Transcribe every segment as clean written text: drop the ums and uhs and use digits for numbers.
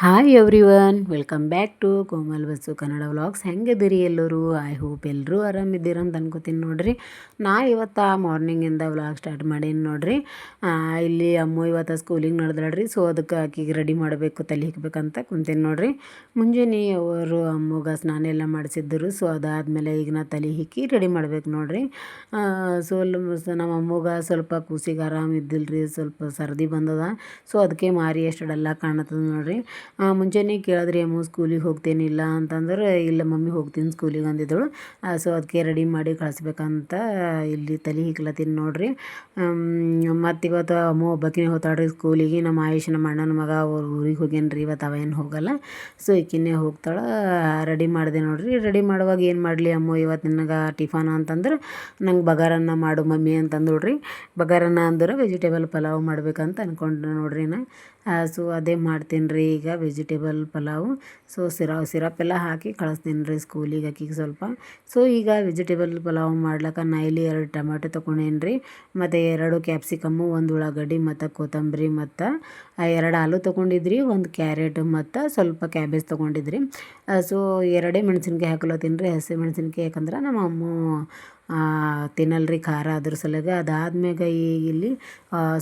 Hi everyone, welcome back to Komal bus Kannada vlogs. ಹೆಂಗಿದ್ದೀರಿ ಎಲ್ಲರೂ? I hope ಎಲ್ಲರೂ ಆರಾಮಿದ್ದೀರ ಅಂತ ಅನ್ಕೋತೀನಿ ನೋಡ್ರಿ. ನಾ ಇವತ್ತು ಮಾರ್ನಿಂಗಿಂದ ವ್ಲಾಗ್ ಸ್ಟಾರ್ಟ್ ಮಾಡೀನಿ ನೋಡ್ರಿ. ಇಲ್ಲಿ ಅಮ್ಮ ಇವತ್ತು ಸ್ಕೂಲಿಗೆ ನಡೆದಳ್ರಿ, ಸೊ ಅದಕ್ಕೆ ಆಕಿಗೆ ರೆಡಿ ಮಾಡಬೇಕು, ತಲೆ ಹಿಕ್ಬೇಕಂತ ಕುಂತೀನಿ ನೋಡ್ರಿ. ಮುಂಜಾನೆ ಅವರು ಅಮ್ಮಗೆ ಸ್ನಾನ ಎಲ್ಲ ಮಾಡಿಸಿದ್ದರು. ಸೊ ಅದಾದಮೇಲೆ ಈಗ ನಾ ತಲೆ ಹಿಕ್ಕಿ ರೆಡಿ ಮಾಡ್ಬೇಕು ನೋಡ್ರಿ. ನಮ್ಮ ಅಮ್ಮಗೆ ಸ್ವಲ್ಪ ಕೂಸಿಗೆ ಆರಾಮಿದ್ದಿಲ್ಲ ರೀ, ಸ್ವಲ್ಪ ಸರ್ದಿ ಬಂದದ. ಸೊ ಅದಕ್ಕೆ ಮಾರಿ ಎಷ್ಟು ಡಲ್ಲ ಕಾಣತ್ತದ ನೋಡ್ರಿ. ಮುಂಜಾನೆ ಕೇಳಿದ್ರಿ ಅಮ್ಮ ಸ್ಕೂಲಿಗೆ ಹೋಗ್ತೇನಿಲ್ಲ ಅಂತಂದ್ರೆ, ಇಲ್ಲ ಮಮ್ಮಿ ಹೋಗ್ತೀನಿ ಸ್ಕೂಲಿಗೆ ಅಂದಿದ್ದಳು. ಸೊ ಅದಕ್ಕೆ ರೆಡಿ ಮಾಡಿ ಕಳಿಸ್ಬೇಕಂತ ಇಲ್ಲಿ ತಲೆ ಹಿಕ್ಲತ್ತೀನಿ ನೋಡ್ರಿ. ಮತ್ತು ಇವತ್ತು ಅಮ್ಮ ಒಬ್ಬಾಕಿನೇ ಹೋಗ್ತಾಳ್ರಿ ಸ್ಕೂಲಿಗೆ. ನಮ್ಮ ಆಯುಷ್ ನಮ್ಮ ಅಣ್ಣನ ಮಗ ಅವ್ರು ಊರಿಗೆ ಹೋಗ್ಯಾನ್ರಿ, ಇವತ್ತು ಅವೇನು ಹೋಗಲ್ಲ. ಸೊ ಈಕಿನ್ನೇ ಹೋಗ್ತಾಳೆ. ರೆಡಿ ಮಾಡಿದೆ ನೋಡ್ರಿ. ರೆಡಿ ಮಾಡುವಾಗ ಏನು ಮಾಡಲಿ ಅಮ್ಮ ಇವತ್ತು ನಿನಗೆ ಟಿಫನ್ ಅಂತಂದ್ರೆ, ನಂಗೆ ಬಗಾರನ್ನ ಮಾಡು ಮಮ್ಮಿ ಅಂತಂದಳ್ರಿ. ಬಗಾರನ್ನ ಅಂದ್ರೆ ವೆಜಿಟೇಬಲ್ ಪಲಾವ್ ಮಾಡ್ಬೇಕಂತ ಅಂದ್ಕೊಂಡ್ರೆ ನೋಡ್ರಿ ನಾ. ಸೊ ಅದೇ ಮಾಡ್ತೀನಿ ರೀ ಈಗ, ವೆಜಿಟೇಬಲ್ ಪಲಾವು. ಸೊ ಸಿರಪ್ ಎಲ್ಲ ಹಾಕಿ ಕಳಿಸ್ತೀನಿ ರೀ ಸ್ಕೂಲಿಗೆ ಆಕಿಗೆ ಸ್ವಲ್ಪ. ಸೊ ಈಗ ವೆಜಿಟೇಬಲ್ ಪಲಾವ್ ಮಾಡ್ಲಿಕ್ಕೆ ನಾ ಇಲ್ಲಿ 2 ಟೊಮೆಟೊ ತೊಗೊಂಡೇನಿ ರೀ, ಮತ್ತು 2 ಕ್ಯಾಪ್ಸಿಕಮ್ಮು, 1 ಉಳ್ಳಾಗಡ್ಡಿ ಮತ್ತು ಕೊತ್ತಂಬರಿ, ಮತ್ತು 2 ಆಲೂ ತೊಗೊಂಡಿದ್ರಿ, 1 ಕ್ಯಾರೆಟ್ ಮತ್ತು ಸ್ವಲ್ಪ ಕ್ಯಾಬೇಜ್ ತೊಗೊಂಡಿದ್ರಿ. ಸೊ 2 ಮೆಣಸಿನ್ಕಾಯಿ ಹಾಕ್ಲತ್ತೀನಿ ರೀ, ಹಸಿ ಮೆಣಸಿನ್ಕಾಯಿ. ಯಾಕಂದ್ರೆ ನಮ್ಮ ಅಮ್ಮ ತಿನ್ನಲ್ರಿ ಖಾರ, ಅದ್ರ ಸಲುವಾಗಿ. ಅದಾದ್ಮ್ಯಾಗ ಈಗ ಇಲ್ಲಿ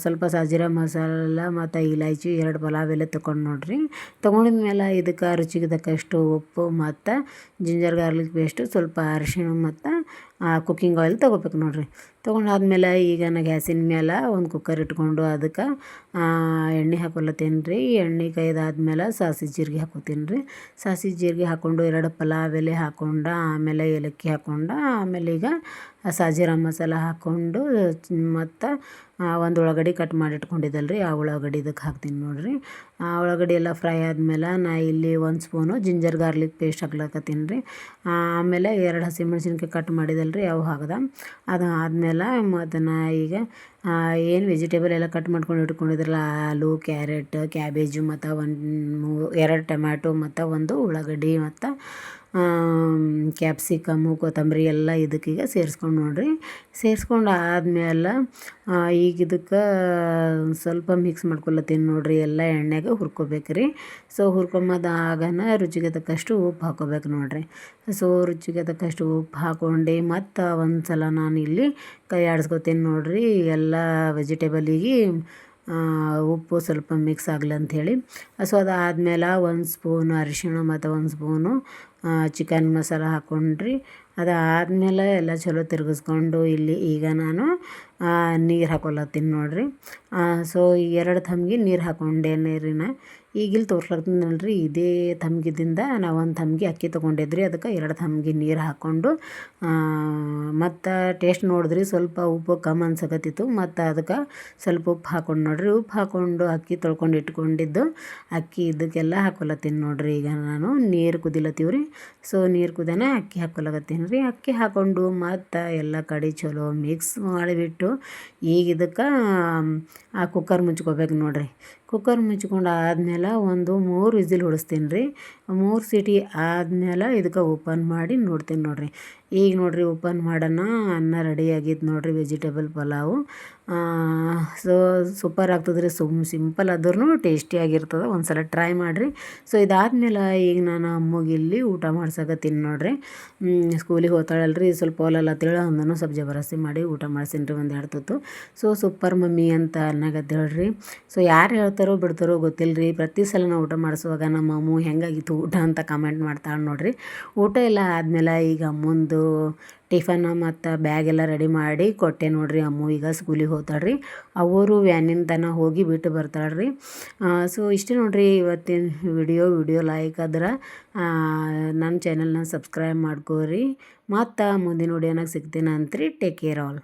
ಸ್ವಲ್ಪ ಸಾಜೀರಾ ಮಸಾಲ ಮತ್ತು ಇಲೈಚಿ 2 ಪಲಾವ್ ಎಲೆ ತೊಗೊಂಡು ನೋಡ್ರಿ. ತೊಗೊಂಡಿದ್ಮೇಲೆ ಇದಕ್ಕೆ ರುಚಿಗೆ ತಕ್ಕಷ್ಟು ಉಪ್ಪು ಮತ್ತು ಜಿಂಜರ್ ಗಾರ್ಲಿಕ್ ಪೇಸ್ಟು, ಸ್ವಲ್ಪ ಅರಿಶಿಣ ಮತ್ತು ಕುಕ್ಕಿಂಗ್ ಆಯಿಲ್ ತೊಗೋಬೇಕು ನೋಡ್ರಿ. ತೊಗೊಂಡಾದ್ಮೇಲೆ ಈಗ ನಾ ಗ್ಯಾಸಿನ ಮೇಲೆ ಒಂದು ಕುಕ್ಕರ್ ಇಟ್ಕೊಂಡು ಅದಕ್ಕೆ ಎಣ್ಣೆ ಹಾಕೊಳತ್ತೀನಿ ರೀ. ಎಣ್ಣೆ ಕೈದಾದ್ಮೇಲೆ ಸಾಸಿವೆ ಜೀರಿಗೆ ಹಾಕೋತೀನಿ ರೀ. ಸಾಸಿವೆ ಜೀರಿಗೆ ಹಾಕ್ಕೊಂಡು 2 ಪಲಾವ್ ಎಲೆ ಹಾಕ್ಕೊಂಡು, ಆಮೇಲೆ ಏಲಕ್ಕಿ ಹಾಕ್ಕೊಂಡು, ಆಮೇಲೆ ಈಗ ಸಾಜೀರಾ ಮಸಾಲ ಹಾಕ್ಕೊಂಡು, ಮತ್ತು 1 ಉಳ್ಳಾಗಡ್ಡಿ ಕಟ್ ಮಾಡಿ ಇಟ್ಕೊಂಡಿದ್ದಲ್ಲ ರೀ, ಆ ಉಳ್ಳಾಗಡ್ಡಿ ಇದಕ್ಕೆ ಹಾಕ್ತೀನಿ ನೋಡಿರಿ. ಆ ಉಳ್ಳಾಗಡ್ಡಿ ಎಲ್ಲ ಫ್ರೈ ಆದಮೇಲೆ ನಾ ಇಲ್ಲಿ 1 ಸ್ಪೂನು ಜಿಂಜರ್ ಗಾರ್ಲಿಕ್ ಪೇಸ್ಟ್ ಹಾಕ್ಲಕತ್ತೀನಿ ರೀ. ಆಮೇಲೆ 2 ಹಸಿಮೆಣ್ಸಿನ್ಕಾಯಿ ಕಟ್ ಮಾಡಿದಲ್ಲ ರೀ, ಅವು ಹಾಕ್ದೆ. ಅದು ಆದಮೇಲೆ ಮತ್ತು ನಾ ಈಗ ಏನು ವೆಜಿಟೇಬಲ್ ಎಲ್ಲ ಕಟ್ ಮಾಡ್ಕೊಂಡು ಇಟ್ಕೊಂಡಿದ್ರಲ್ಲ, ಆಲೂ, ಕ್ಯಾರೆಟ್, ಕ್ಯಾಬೇಜು, ಮತ್ತು 2 ಟೊಮ್ಯಾಟೊ, ಮತ್ತು 1 ಉಳ್ಳಾಗಡ್ಡಿ, ಮತ್ತು ಕ್ಯಾಪ್ಸಿಕಮ್ಮು, ಕೊತ್ತಂಬರಿ ಎಲ್ಲ ಇದಕ್ಕೀಗ ಸೇರಿಸ್ಕೊಂಡು ನೋಡ್ರಿ. ಸೇರಿಸ್ಕೊಂಡು ಆದಮೇಲೆ ಈಗ ಇದಕ್ಕೆ ಸ್ವಲ್ಪ ಮಿಕ್ಸ್ ಮಾಡ್ಕೊಳತ್ತೀನಿ ನೋಡ್ರಿ. ಎಲ್ಲ ಎಣ್ಣೆಗೆ ಹುರ್ಕೋಬೇಕು ರೀ. ಸೊ ಹುರ್ಕೊಂಬದಾಗನ ರುಚಿಗೆ ತಕ್ಕಷ್ಟು ಉಪ್ಪು ಹಾಕೋಬೇಕು ನೋಡ್ರಿ. ಸೊ ರುಚಿಗೆ ತಕ್ಕಷ್ಟು ಉಪ್ಪು ಹಾಕ್ಕೊಂಡು ಮತ್ತು ಒಂದು ಸಲ ನಾನು ಇಲ್ಲಿ ಕೈ ಆಡಿಸ್ಕೊತೀನಿ ನೋಡ್ರಿ, ಎಲ್ಲ ವೆಜಿಟೇಬಲಿಗೆ ಉಪ್ಪು ಸ್ವಲ್ಪ ಮಿಕ್ಸ್ ಆಗಲಿ ಅಂಥೇಳಿ. ಸೊ ಅದಾದಮೇಲೆ 1 ಸ್ಪೂನ್ ಅರಿಶಿಣ ಮತ್ತು 1 ಸ್ಪೂನು ಚಿಕನ್ ಮಸಾಲ ಹಾಕ್ಕೊಂಡ್ರಿ. ಅದಾದಮೇಲೆ ಎಲ್ಲ ಚಲೋ ತಿರುಗಿಸ್ಕೊಂಡು ಇಲ್ಲಿ ಈಗ ನಾನು ನೀರು ಹಾಕೊಳತ್ತೀನಿ ನೋಡ್ರಿ. ಸೊ 2 ತಮ್ಗೆ ನೀರು ಹಾಕ್ಕೊಂಡೇನಿ ರೀ ನಾ. ಈಗ ಇಲ್ಲಿ ತೋರ್ಸ್ಲತ್ತೀನಲ್ರಿ, ಇದೇ ತಮ್ಗಿದಿಂದ ನಾವು 1 ತಮ್ಗೆ ಅಕ್ಕಿ ತೊಗೊಂಡಿದ್ರಿ, ಅದಕ್ಕೆ 2 ತಮ್ಗೆ ನೀರು ಹಾಕ್ಕೊಂಡು, ಮತ್ತು ಟೇಸ್ಟ್ ನೋಡಿದ್ರಿ ಸ್ವಲ್ಪ ಉಪ್ಪು ಕಮ್ಮಿ ಅನ್ಸಕತ್ತಿತ್ತು, ಮತ್ತು ಅದಕ್ಕೆ ಸ್ವಲ್ಪ ಉಪ್ಪು ಹಾಕ್ಕೊಂಡು ನೋಡ್ರಿ. ಉಪ್ಪು ಹಾಕ್ಕೊಂಡು ಅಕ್ಕಿ ತೊಳ್ಕೊಂಡು ಇಟ್ಕೊಂಡಿದ್ದು ಅಕ್ಕಿ ಇದಕ್ಕೆಲ್ಲ ಹಾಕೊಳತ್ತೀನಿ ನೋಡ್ರಿ. ಈಗ ನಾನು ನೀರು ಕುದಿಲತ್ತೀವಿ ರೀ. ಸೊ ನೀರು ಕುದಿಯೋಣ ಅಕ್ಕಿ ಹಾಕ್ಕೊಳಕತ್ತೀನಿ ರೀ. ಅಕ್ಕಿ ಹಾಕ್ಕೊಂಡು ಮತ್ತು ಎಲ್ಲ ಕಡೆ ಚಲೋ ಮಿಕ್ಸ್ ಮಾಡಿಬಿಟ್ಟು ಈಗ ಇದಕ್ಕೆ ಆ ಕುಕ್ಕರ್ ಮುಚ್ಕೋಬೇಕು ನೋಡ್ರಿ. ಕುಕ್ಕರ್ ಮುಚ್ಕೊಂಡು ಆದಮೇಲೆ ಒಂದು 3 ವಿಸಿಲ್ ಹೊಡಿಸ್ತೀನಿ ರೀ. 3 ಸೀಟಿ ಆದಮೇಲೆ ಇದಕ್ಕೆ ಓಪನ್ ಮಾಡಿ ನೋಡ್ತೀನಿ ನೋಡ್ರಿ. ಈಗ ನೋಡ್ರಿ ಓಪನ್ ಮಾಡೋಣ, ಅನ್ನ ರೆಡಿ ಆಗಿದ್ದು ನೋಡ್ರಿ, ವೆಜಿಟೇಬಲ್ ಪಲಾವು. ಸೊ ಸೂಪರ್ ಆಗ್ತದೆ ರೀ. ಸಿಂಪಲ್ ಆದ್ರೂ ಟೇಸ್ಟಿಯಾಗಿರ್ತದೆ, ಒಂದು ಸಲ ಟ್ರೈ ಮಾಡಿರಿ. ಸೊ ಇದಾದಮೇಲೆ ಈಗ ನಾನು ಅಮ್ಮಗೆ ಇಲ್ಲಿ ಊಟ ಮಾಡ್ಸಕತ್ತೀನಿ ನೋಡ್ರಿ. ಸ್ಕೂಲಿಗೆ ಹೋಗ್ತಾಳಲ್ರಿ, ಸ್ವಲ್ಪ ಹೊಲಲ್ಲತ್ತೇಳಿ ಅಂದನು ಸ್ವಲ್ಪ ಜಬರ್ದಸ್ತಿ ಮಾಡಿ ಊಟ ಮಾಡ್ಸೀನಿ ರೀ 1-2 ತುತ್ತು. ಸೊ ಸೂಪರ್ ಮಮ್ಮಿ ಅಂತ ಅನ್ನಕತ್ತೇಳ್ರಿ. ಸೊ ಯಾರು ಹೇಳ್ತಾರೋ ಬಿಡ್ತಾರೋ ಗೊತ್ತಿಲ್ಲ ರೀ, ಪ್ರತಿ ಸಲ ನಾವು ಊಟ ಮಾಡಿಸುವಾಗ ನಮ್ಮ ಅಮ್ಮು ಹೆಂಗಾಗಿತ್ತು ಊಟ ಅಂತ ಕಮೆಂಟ್ ಮಾಡ್ತಾಳೆ ನೋಡ್ರಿ. ಊಟ ಎಲ್ಲ ಆದಮೇಲೆ ಈಗ ಅಮ್ಮಂದು ಟಿಫನ್ ಮತ್ತು ಬ್ಯಾಗ್ ಎಲ್ಲ ರೆಡಿ ಮಾಡಿ ಕೊಟ್ಟೆ ನೋಡ್ರಿ. ಅಮ್ಮು ಈಗ ಸ್ಕೂಲಿಗೆ ಹೋಗ್ತಾಳ್ರಿ, ಅವರು ವ್ಯಾನಿನ ತನಕ ಹೋಗಿ ಬಿಟ್ಟು ಬರ್ತಾಳ್ರಿ. ಸೊ ಇಷ್ಟೇ ನೋಡ್ರಿ ಇವತ್ತಿನ ವಿಡಿಯೋ ಲೈಕ್ ಆದ್ರೆ ನನ್ನ ಚಾನಲ್ನ ಸಬ್ಸ್ಕ್ರೈಬ್ ಮಾಡ್ಕೋರಿ. ಮತ್ತು ಮುಂದಿನ ವಿಡಿಯೋನಾಗ ಸಿಗ್ತೀನಿ ಅಂತ್ರಿ. Take care all.